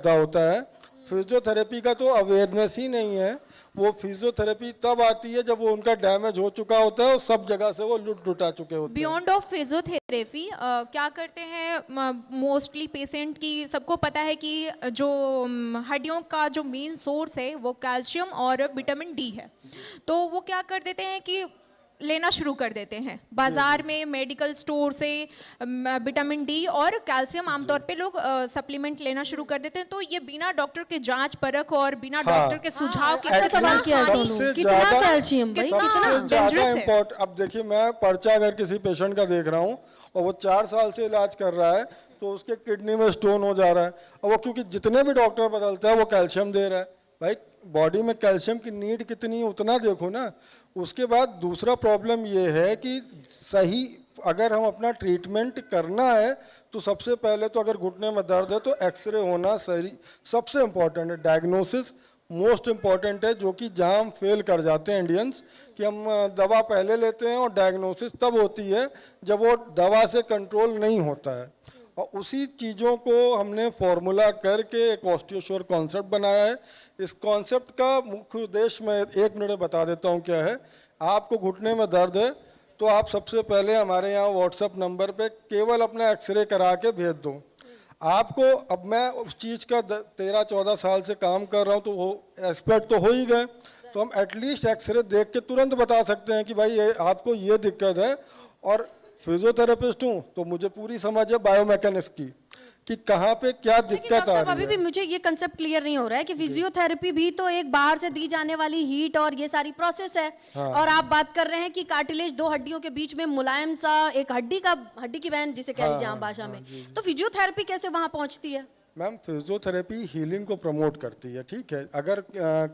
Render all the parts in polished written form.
गड्ढा होता है। फिजियोथेरेपी का तो अवेयरनेस ही नहीं है। वो फिजियोथेरेपी तब आती है जब वो उनका डैमेज हो चुका होता है और सब जगह से वो लुटा चुके होते हैं। बियॉन्ड ऑफ फिजियोथेरेपी क्या करते हैं मोस्टली पेशेंट की, सबको पता है कि जो हड्डियों का जो मेन सोर्स है वो कैल्शियम और विटामिन डी है। तो वो क्या कर देते हैं कि लेना शुरू कर देते हैं बाजार में, मेडिकल स्टोर से विटामिन डी और कैल्शियम आमतौर पे लोग सप्लीमेंट लेना शुरू कर देते हैं। तो ये बिना डॉक्टर के जांच परख और बिना डॉक्टर के सुझाव के अच्छा सवाल किया सोनू, कितना कैल्शियम भाई, सबसे ज्यादा इम्पोर्टेंट। अब देखिए, मैं पर्चा अगर किसी पेशेंट का देख रहा हूँ और वो 4 साल से इलाज कर रहा है तो उसके किडनी में स्टोन हो जा रहा है, और वो क्योंकि जितने भी डॉक्टर बदलता है वो कैल्शियम दे रहा है। भाई बॉडी में कैल्शियम की नीड कितनी है उतना देखो ना। उसके बाद दूसरा प्रॉब्लम ये है कि सही अगर हम अपना ट्रीटमेंट करना है तो सबसे पहले तो अगर घुटने में दर्द है तो एक्सरे होना सही सबसे इम्पोर्टेंट है। डायग्नोसिस मोस्ट इम्पॉर्टेंट है, जो कि जहाँ हम फेल कर जाते हैं इंडियंस, कि हम दवा पहले लेते हैं और डायग्नोसिस तब होती है जब वो दवा से कंट्रोल नहीं होता है। और उसी चीज़ों को हमने फॉर्मूला करके एक ऑस्टियोश्योर कॉन्सेप्ट बनाया है। इस कॉन्सेप्ट का मुख्य उद्देश्य मैं 1 मिनट में बता देता हूँ क्या है। आपको घुटने में दर्द है तो आप सबसे पहले हमारे यहाँ व्हाट्सएप नंबर पे केवल अपना एक्सरे करा के भेज दो। आपको, अब मैं उस चीज़ का 13-14 साल से काम कर रहा हूँ तो वो एक्सपर्ट तो हो ही गए, तो हम एटलीस्ट एक्सरे देख के तुरंत बता सकते हैं कि भाई ये आपको ये दिक्कत है। और फिजियोथेरेपिस्ट हूँ तो मुझे पूरी समझ है बायोमैकेनिक्स की कि कहाँ पे क्या दिक्कत आ रही है। अभी भी मुझे ये कंसेप्ट क्लियर नहीं हो रहा है कि फिजियोथेरेपी भी तो एक बाहर से दी जाने वाली हीट और ये सारी प्रोसेस है। हाँ। और आप बात कर रहे हैं कि कार्टिलेज 2 हड्डियों के बीच में मुलायम सा एक हड्डी की बहन जिसे कह लीजिए आम भाषा में, तो फिजियोथेरेपी कैसे वहां पहुंचती है? मैम, फिजियोथेरेपी हीलिंग को प्रमोट करती है, ठीक है। अगर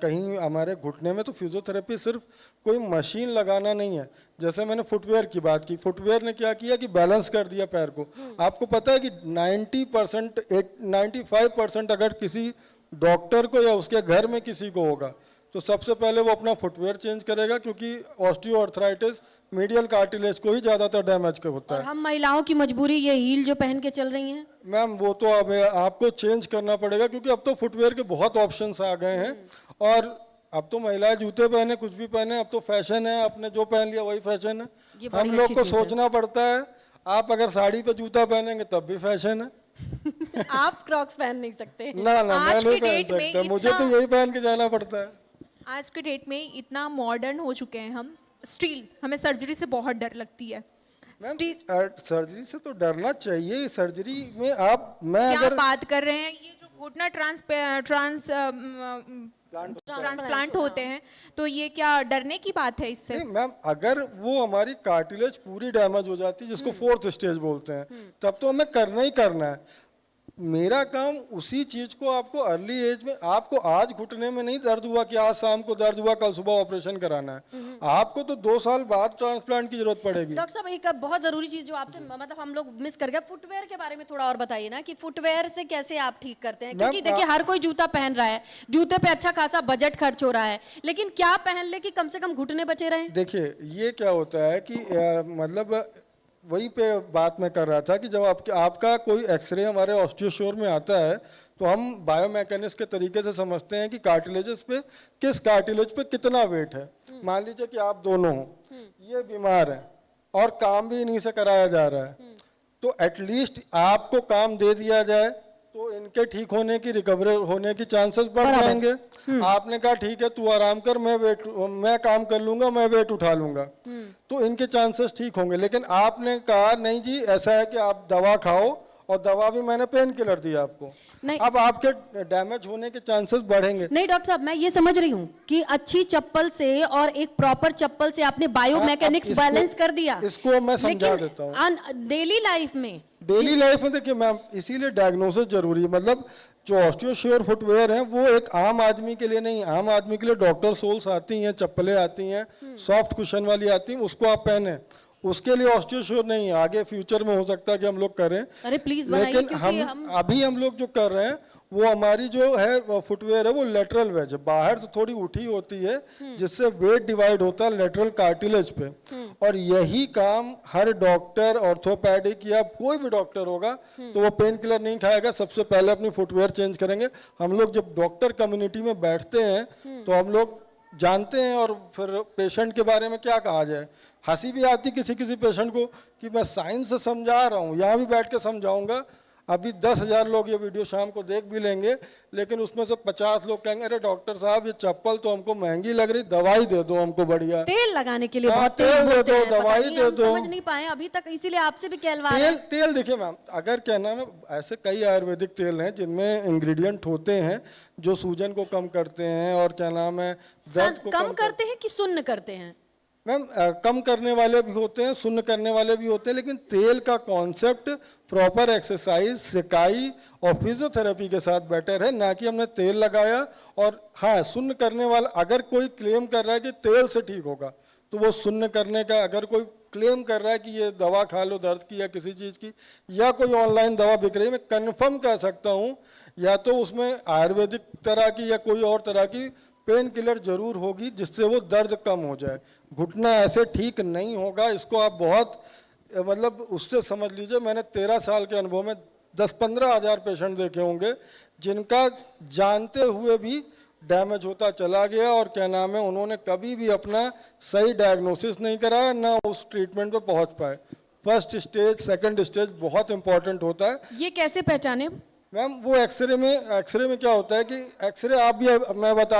कहीं हमारे घुटने में, तो फिजियोथेरेपी सिर्फ कोई मशीन लगाना नहीं है। जैसे मैंने फुटवेयर की बात की, फुटवेयर ने क्या किया कि बैलेंस कर दिया पैर को। आपको पता है कि 95% अगर किसी डॉक्टर को या उसके घर में किसी को होगा तो सबसे पहले वो अपना फुटवेयर चेंज करेगा, क्योंकि ऑस्टियोआर्थराइटिस मीडियल कार्टिलेज को ही ज़्यादातर डैमेज कर होता है। और हम महिलाओं की मजबूरी ये हील जो पहन के चल रही हैं मैम, वो तो अब आपको चेंज करना पड़ेगा, क्योंकि अब तो फुटवेयर के बहुत ऑप्शंस आ गए हैं। और अब तो महिलाएं जूते पहने, कुछ भी पहने, अब तो फैशन है, आपने जो पहन लिया वही फैशन है। हम लोग को सोचना पड़ता है। आप अगर साड़ी पे जूता पहनेंगे तब भी फैशन है। आप क्रॉक्स पहन नहीं सकते। ना मैं नहीं पहन सकता, मुझे तो यही पहन के जाना पड़ता है। आज के डेट में इतना मॉडर्न हो चुके हैं हम, स्टिल हमें सर्जरी से बहुत डर लगती है। सर्जरी से तो डरना चाहिए। सर्जरी में मैं क्या अगर बात कर रहे हैं, ये जो घुटना ट्रांसप्लांट होते हैं, तो ये क्या डरने की बात है इससे? नहीं मैम, अगर वो हमारी कार्टिलेज पूरी डैमेज हो जाती है, जिसको 4th स्टेज बोलते हैं, तब तो हमें करना ही करना है। मेरा काम उसी चीज को आपको अर्ली एज में, आपको आज घुटने में नहीं दर्द हुआ कि आज शाम को दर्द हुआ, कल सुबह ऑपरेशन कराना है। आपको तो 2 साल बाद ट्रांसप्लांट की जरूरत पड़ेगी। डॉक्टर साहब, एक बहुत जरूरी चीज जो आपसे मतलब हम लोग मिस कर गए, फुटवेयर के बारे में थोड़ा और बताइए ना, कि फुटवेयर से कैसे आप ठीक करते हैं? क्योंकि देखिए हर कोई जूता पहन रहा है, जूते पे अच्छा खासा बजट खर्च हो रहा है, लेकिन क्या पहन ले कि कम से कम घुटने बचे रहे? देखिए, ये क्या होता है कि मतलब वही पे बात मैं कर रहा था कि जब आपका कोई एक्सरे हमारे ऑस्टियोश्योर में आता है तो हम बायोमैकेनिक्स के तरीके से समझते हैं कि कार्टिलेजेस पे, किस कार्टिलेज पे कितना वेट है। मान लीजिए कि आप दोनों हो, ये बीमार है और काम भी इन्हीं से कराया जा रहा है, तो एटलीस्ट आपको काम दे दिया जाए तो इनके ठीक होने की, रिकवरी होने की चांसेस बढ़ जाएंगे। आपने कहा ठीक है तू आराम कर, मैं काम कर लूंगा, मैं वेट उठा लूंगा, तो इनके चांसेस ठीक होंगे। लेकिन आपने कहा नहीं जी, ऐसा है कि आप दवा खाओ, और दवा भी मैंने पेन किलर दी आपको, अब आपके डैमेज होने के चांसेस बढ़ेंगे। नहीं डॉक्टर साहब, मैं ये समझ रही हूँ कि अच्छी चप्पल से और एक प्रॉपर चप्पल से आपने बायोमैकेनिक्स बैलेंस कर दिया। इसको मैं समझा देता हूँ। डेली लाइफ में देखिए मैम, इसीलिए डायग्नोसिस जरूरी है। मतलब जो ऑस्टियोश्योर फुटवेयर है वो एक आम आदमी के लिए नहीं, आम आदमी के लिए डॉक्टर सोल्स आती हैं, चप्पलें आती हैं, सॉफ्ट कुशन वाली आती हैं, उसको आप पहने। उसके लिए ऑस्टियोश्योर नहीं है, आगे फ्यूचर में हो सकता है कि हम लोग करें। अरे प्लीज, लेकिन हम लोग जो कर रहे हैं वो हमारी जो है फुटवेयर है वो लेटरल वेज है, बाहर से थोड़ी उठी होती है जिससे वेट डिवाइड होता है लेटरल कार्टिलेज पे। और यही काम हर डॉक्टर, ऑर्थोपेडिक या कोई भी डॉक्टर होगा तो वो पेन किलर नहीं खाएगा, सबसे पहले अपनी फुटवेयर चेंज करेंगे। हम लोग जब डॉक्टर कम्युनिटी में बैठते हैं तो हम लोग जानते हैं और फिर पेशेंट के बारे में क्या कहा जाए। हंसी भी आती किसी किसी पेशेंट को कि मैं साइंस से समझा रहा हूँ, यहाँ भी बैठ के समझाऊंगा, अभी 10,000 लोग ये वीडियो शाम को देख भी लेंगे, लेकिन उसमें से 50 लोग कहेंगे अरे डॉक्टर साहब ये चप्पल तो हमको महंगी लग रही, दवाई दे दो हमको बढ़िया, तेल लगाने के लिए हाँ, बहुत तेल दे बोलते दो, हैं, पता दवाई नहीं दे हम दो। समझ नहीं पाए अभी तक, इसीलिए आपसे भी कहलवा रहे हैं। तेल देखिए मैम, अगर क्या नाम है, ऐसे कई आयुर्वेदिक तेल हैं जिनमें इंग्रेडिएंट होते हैं जो सूजन को कम करते हैं और क्या नाम है दर्द को कम करते हैं कि सुन्न करते हैं? मैम कम करने वाले भी होते हैं, सुन्न करने वाले भी होते हैं, लेकिन तेल का कॉन्सेप्ट प्रॉपर एक्सरसाइज, सिकाई और फिजियोथेरेपी के साथ बेटर है, ना कि हमने तेल लगाया। और हाँ, सुन्न करने वाला अगर कोई क्लेम कर रहा है कि तेल से ठीक होगा तो वो सुन्न करने का, अगर कोई क्लेम कर रहा है कि ये दवा खा लो दर्द की या किसी चीज़ की, या कोई ऑनलाइन दवा बिक रही है, मैं कन्फर्म कह सकता हूँ या तो उसमें आयुर्वेदिक तरह की या कोई और तरह की पेन किलर जरूर होगी जिससे वो दर्द कम हो जाए। घुटना ऐसे ठीक नहीं होगा, इसको आप बहुत मतलब उससे समझ लीजिए। मैंने 13 साल के अनुभव में 10-15 हज़ार पेशेंट देखे होंगे जिनका जानते हुए भी डैमेज होता चला गया और क्या नाम है उन्होंने कभी भी अपना सही डायग्नोसिस नहीं कराया, ना उस ट्रीटमेंट पे पहुंच पाए। फर्स्ट स्टेज, सेकंड स्टेज बहुत इंपॉर्टेंट होता है। ये कैसे पहचाने? मैम वो एक्सरे में क्या होता है कि एक्सरे आप भी, मैं बता